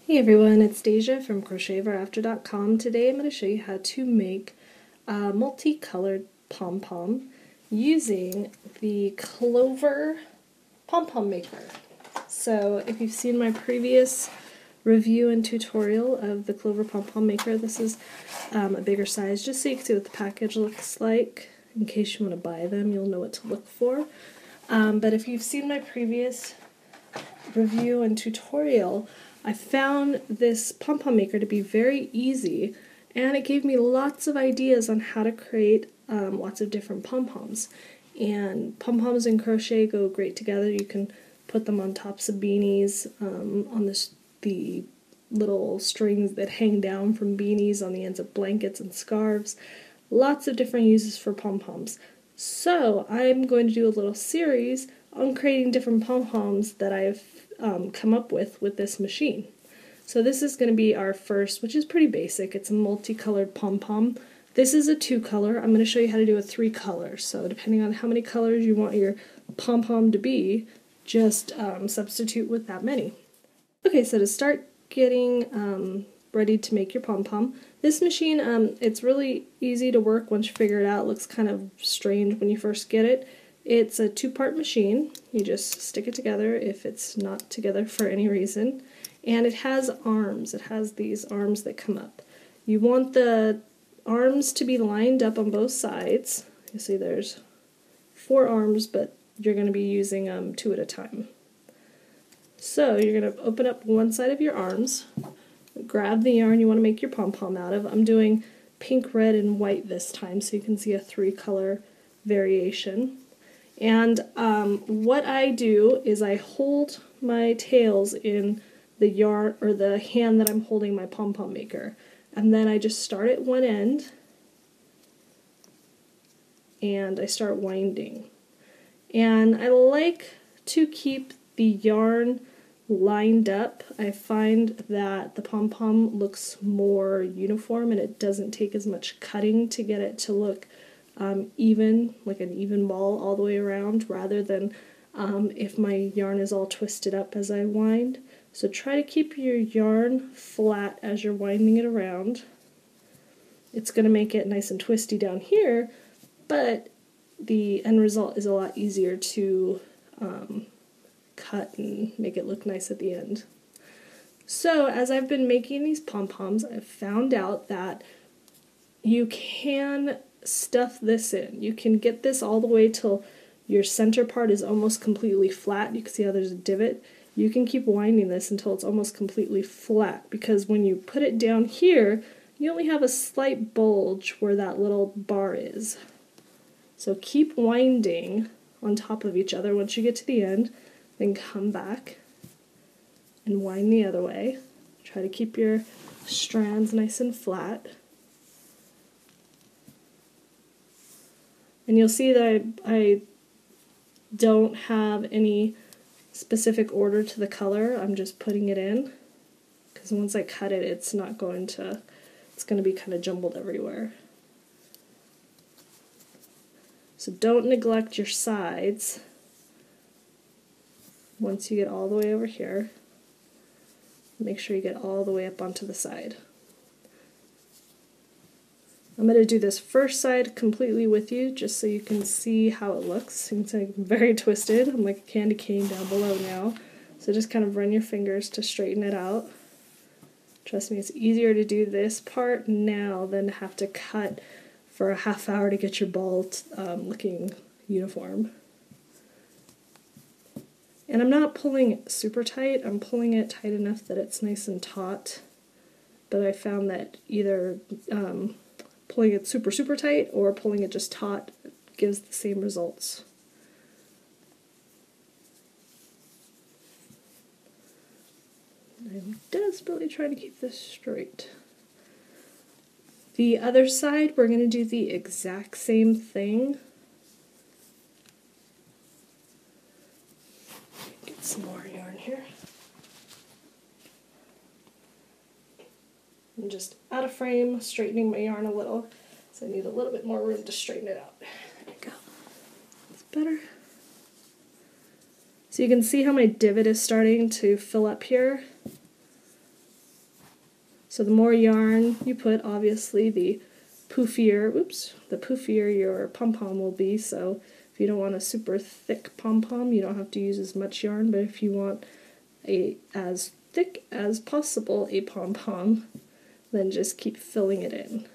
Hey everyone, it's Deja from CrochetEverAfter.com. Today I'm going to show you how to make a multicolored pom-pom using the Clover Pom Pom Maker. So if you've seen my previous review and tutorial of the Clover Pom Pom Maker, this is a bigger size just so you can see what the package looks like. In case you want to buy them, you'll know what to look for. But if you've seen my previous review and tutorial, I found this pom-pom maker to be very easy, and it gave me lots of ideas on how to create lots of different pom-poms. And pom-poms and crochet go great together. You can put them on tops of beanies, on the little strings that hang down from beanies, on the ends of blankets and scarves. Lots of different uses for pom-poms. So I'm going to do a little series on creating different pom-poms that I've come up with this machine. So this is going to be our first, which is pretty basic. It's a multicolored pom-pom. This is a 2-color. I'm going to show you how to do a 3-color. So depending on how many colors you want your pom-pom to be, just substitute with that many. Okay, so to start getting ready to make your pom-pom, this machine, it's really easy to work once you figure it out. It looks kind of strange when you first get it. It's a 2-part machine. You just stick it together if it's not together for any reason. And it has arms. It has these arms that come up. You want the arms to be lined up on both sides. You see there's 4 arms, but you're going to be using 2 at a time. So you're going to open up one side of your arms, grab the yarn you want to make your pom-pom out of. I'm doing pink, red, and white this time so you can see a 3-color variation. And what I do is I hold my tails in the yarn, or the hand that I'm holding my pom-pom maker, and then I just start at one end and I start winding. And I like to keep the yarn lined up. I find that the pom-pom looks more uniform and it doesn't take as much cutting to get it to look even, like an even ball all the way around, rather than if my yarn is all twisted up as I wind. So try to keep your yarn flat as you're winding it around. It's going to make it nice and twisty down here, but the end result is a lot easier to cut and make it look nice at the end. So as I've been making these pom-poms, I've found out that you can stuff this in. You can get this all the way till your center part is almost completely flat. You can see how there's a divot. You can keep winding this until it's almost completely flat, because when you put it down here, you only have a slight bulge where that little bar is. So keep winding on top of each other. Once you get to the end, then come back and wind the other way. Try to keep your strands nice and flat. And you'll see that I don't have any specific order to the color. I'm just putting it in, because once I cut it, it's going to be kind of jumbled everywhere. So don't neglect your sides. Once you get all the way over here, make sure you get all the way up onto the side. I'm going to do this first side completely with you, just so you can see how it looks. You can see I'm very twisted. I'm like a candy cane down below now. So just kind of run your fingers to straighten it out. Trust me, it's easier to do this part now than to have to cut for a half hour to get your ball looking uniform. And I'm not pulling it super tight. I'm pulling it tight enough that it's nice and taut. But I found that either pulling it super tight or pulling it just taut gives the same results. I'm desperately trying to keep this straight. The other side, we're going to do the exact same thing. Get some more yarn here. I'm just out of frame, straightening my yarn a little, so I need a little bit more room to straighten it out. There we go. It's better. So you can see how my divot is starting to fill up here. So the more yarn you put, obviously the poofier your pom-pom will be. So if you don't want a super thick pom-pom, you don't have to use as much yarn, but if you want as thick as possible a pom-pom, then just keep filling it in.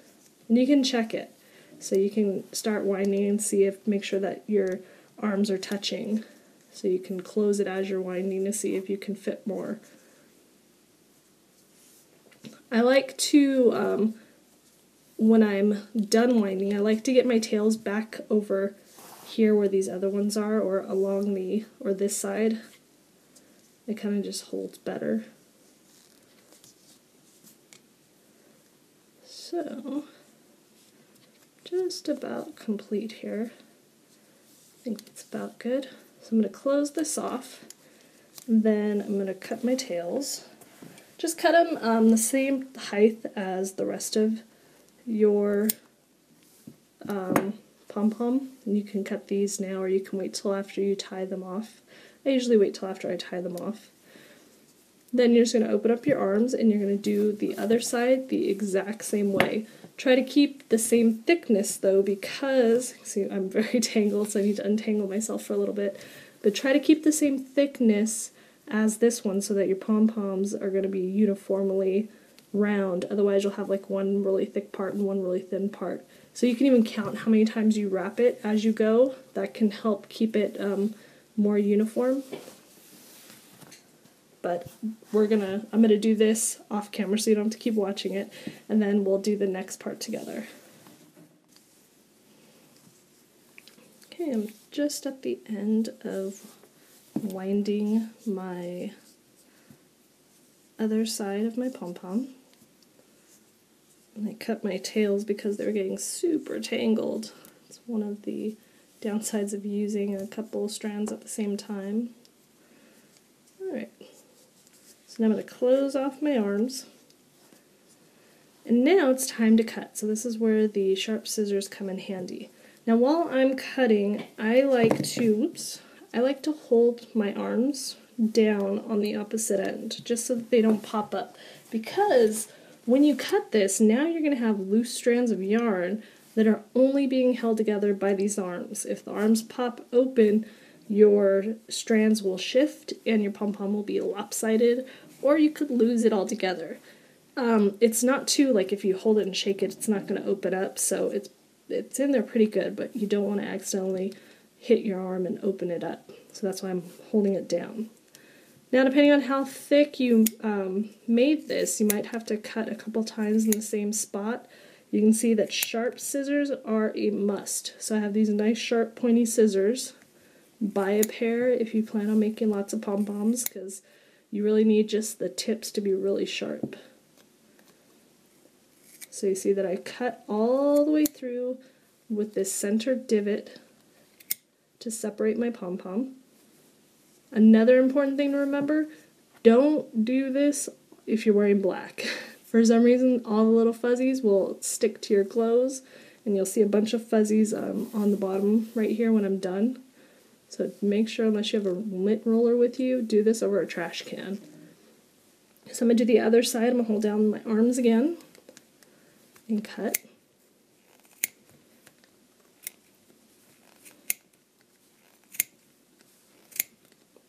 And you can check it. So you can start winding and make sure that your arms are touching. So you can close it as you're winding to see if you can fit more. I like to, when I'm done winding, I like to get my tails back over here where these other ones are, or along or this side. It kind of just holds better. So, just about complete here. I think it's about good. So I'm going to close this off, and then I'm going to cut my tails. Just cut them the same height as the rest of your pom-pom. And you can cut these now, or you can wait till after you tie them off. I usually wait till after I tie them off. Then you're just going to open up your arms, and you're going to do the other side the exact same way. Try to keep the same thickness though, because, see, I'm very tangled, so I need to untangle myself for a little bit. But try to keep the same thickness as this one so that your pom-poms are going to be uniformly round. Otherwise you'll have like one really thick part and one really thin part. So you can even count how many times you wrap it as you go. That can help keep it more uniform. But I'm gonna do this off camera so you don't have to keep watching it, and then we'll do the next part together. Okay, I'm just at the end of winding my other side of my pom-pom. And I cut my tails because they were getting super tangled. It's one of the downsides of using a couple strands at the same time. Alright. So now I'm going to close off my arms. And now it's time to cut. So this is where the sharp scissors come in handy. Now while I'm cutting, I like to hold my arms down on the opposite end, just so that they don't pop up. Because when you cut this, now you're going to have loose strands of yarn that are only being held together by these arms. If the arms pop open, your strands will shift and your pom-pom will be lopsided, or you could lose it altogether. It's not too, like if you hold it and shake it, it's not going to open up, so it's in there pretty good, but you don't want to accidentally hit your arm and open it up. So that's why I'm holding it down. Now depending on how thick you made this, you might have to cut a couple times in the same spot. You can see that sharp scissors are a must. So I have these nice sharp pointy scissors. Buy a pair if you plan on making lots of pom-poms, because you really need just the tips to be really sharp. So you see that I cut all the way through with this center divot to separate my pom-pom. Another important thing to remember, don't do this if you're wearing black. For some reason, all the little fuzzies will stick to your clothes, and you'll see a bunch of fuzzies on the bottom right here when I'm done. So make sure, unless you have a lint roller with you, do this over a trash can. So I'm going to do the other side. I'm going to hold down my arms again and cut.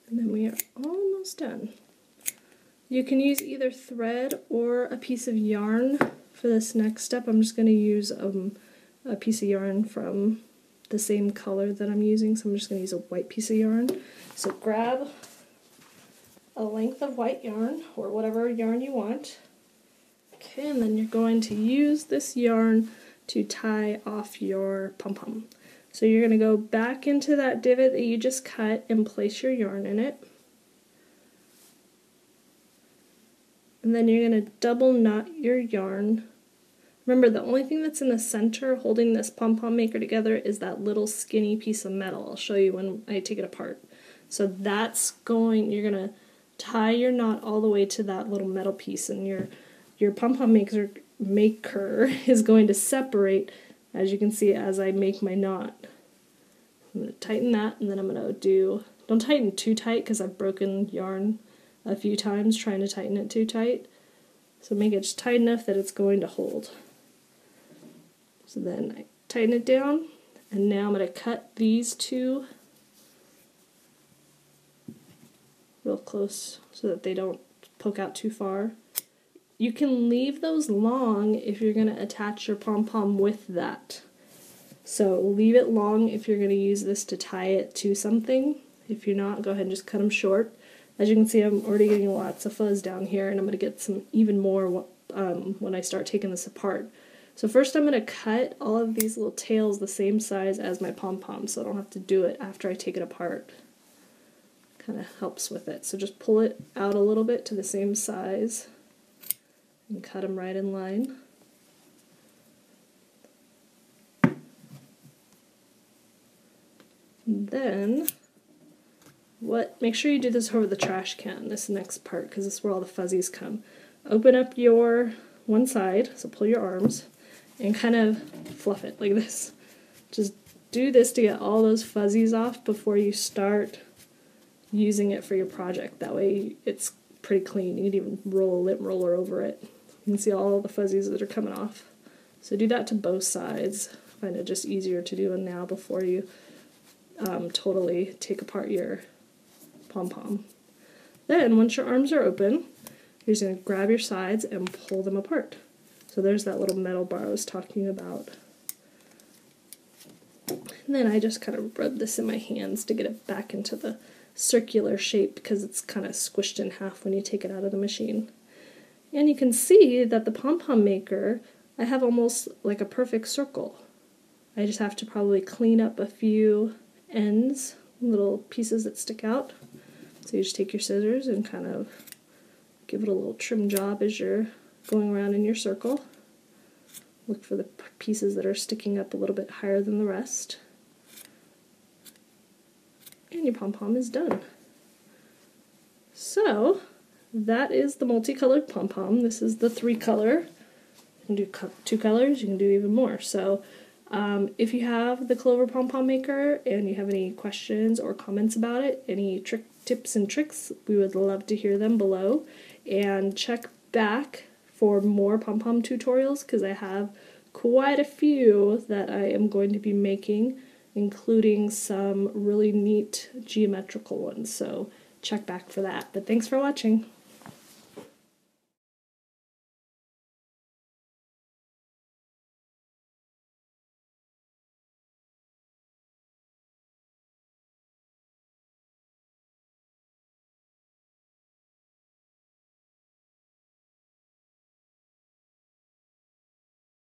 And then we are almost done. You can use either thread or a piece of yarn for this next step. I'm just going to use a piece of yarn from the same color that I'm using, so I'm just going to use a white piece of yarn. So grab a length of white yarn, or whatever yarn you want. Okay, and then you're going to use this yarn to tie off your pom-pom. So you're going to go back into that divot that you just cut and place your yarn in it. And then you're going to double knot your yarn. Remember, the only thing that's in the center holding this pom-pom maker together is that little skinny piece of metal. I'll show you when I take it apart. So you're going to tie your knot all the way to that little metal piece, and your pom-pom maker is going to separate, as you can see, as I make my knot. I'm going to tighten that, and then I'm going to don't tighten too tight because I've broken yarn a few times trying to tighten it too tight. So make it just tight enough that it's going to hold. So then I tighten it down, and now I'm going to cut these two real close so that they don't poke out too far. You can leave those long if you're going to attach your pom-pom with that. So leave it long if you're going to use this to tie it to something. If you're not, go ahead and just cut them short. As you can see, I'm already getting lots of fuzz down here, and I'm going to get some even more when I start taking this apart. So first I'm going to cut all of these little tails the same size as my pom-pom, so I don't have to do it after I take it apart. Kind of helps with it. So just pull it out a little bit to the same size and cut them right in line. And then make sure you do this over the trash can, this next part, because this is where all the fuzzies come. Open up your one side, so pull your arms, and kind of fluff it like this. Just do this to get all those fuzzies off before you start using it for your project. That way it's pretty clean. You can even roll a lint roller over it. You can see all the fuzzies that are coming off. So do that to both sides. I find it just easier to do now before you totally take apart your pom-pom. Then, once your arms are open, you're just going to grab your sides and pull them apart. So there's that little metal bar I was talking about. And then I just kind of rub this in my hands to get it back into the circular shape because it's kind of squished in half when you take it out of the machine. And you can see that the pom-pom maker, I have almost like a perfect circle. I just have to probably clean up a few ends, little pieces that stick out. So you just take your scissors and kind of give it a little trim job as you're going around in your circle. Look for the pieces that are sticking up a little bit higher than the rest. And your pom-pom is done. So that is the multicolored pom-pom. This is the 3-color. You can do 2 colors, you can do even more. So if you have the Clover Pom Pom Maker and you have any questions or comments about it, any tips and tricks, we would love to hear them below. And check back for more pom-pom tutorials because I have quite a few that I am going to be making, including some really neat geometrical ones. So check back for that. But thanks for watching.